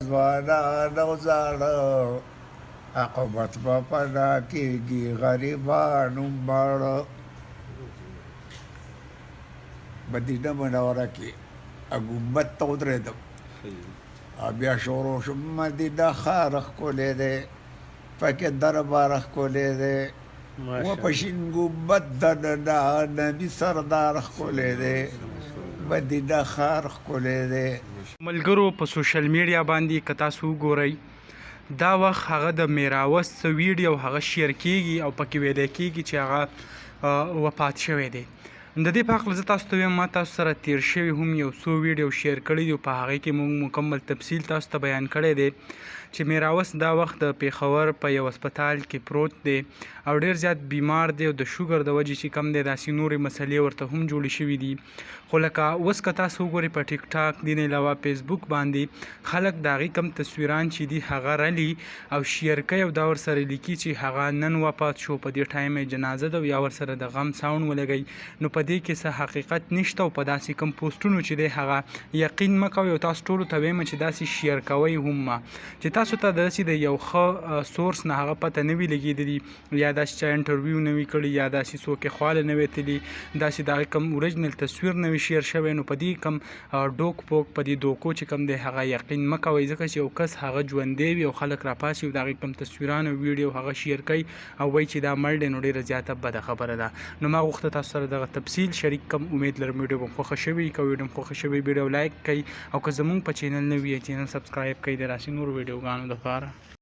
ځوانان او زاړه عاقبت به فنا کېږي غریبان ماړه. مدینه منوره کې ګنبد ته ودرېدم، بیا شروع شوم مدینه ښار ښکلی دی، پکې دربار ښکلی دی، و په شین ګنبد دننه نبي سردار ښکلی دی، مدینه ښار ښکلی دی. ملګرو په سوشل میډیا باندې که تاسو وګورئ دا وخت هغه د میراوس ویډیو هغه شیر کیږي او پکې ویلی کیږي چې هغه وفات شوی دی. د دې په هکله زه تاسو ته وایم ما تاسو سره تیر شوي هم یو څو ویډیو شیر کړي دي، په هغې کې موږ مکمل تفصیل تاسو ته بیان کړی دی چې میراوس دا وخت د پېښور په یو هسپتال کې پروت دی او ډېر زیات بیمار دی او د شوګر د وجې چې کم دی داسې نورې مسلې ورته هم جوړې شوي دي. خو لکه اوس که تاسو وګورئ په ټیک ټاک دین علاوه فیسبوک باندې خلک د هغې کم تصویران چې دي هغه رلي او شیر کوي او دا ورسره لیکي چې هغه نن وفات شو، په دې ټایم یې جنازه ده، یا ورسره د غم ساوند ولګوي. نو په دې کې څه حقیقت نشته او په داسې کم پوسټونو چې دی هغه یقین مه کوئ او تاسو ټولو ته وایم چې داسې شیر کوئ هم ما چې تاسو ته داسې د یو ښه سورس نه هغه پته نه وي لګېدلي، یا داسې چا انټرویو نه وي کړي، یا داسې څوک یې خواله نه وي تلي، داسې د هغې کم اوریجنل تصویر نه وي شیر شوی. نو په دې کم ډوک پوک په دې دوکو چې کم دی هغه یقین مه کوئ، ځکه چې یو کس هغه ژوندی وي او خلک راپاسي او د هغې کم تصویران او ویډیو هغه شیر کوي او وایي چې دا مړ دی، نو ډېره زیاته بده خبره ده. نو ما غوښته تاسو سره دغه تفصیل شریک کم. امید لرم ویډیو به خوښه شوي. که ویډیو خوښه شوي ویډیو لایک کړئ او که زموږ په چینل نه وي چینل سبسکرایب کړئ د داسې نورو ویډیوګانو دپاره.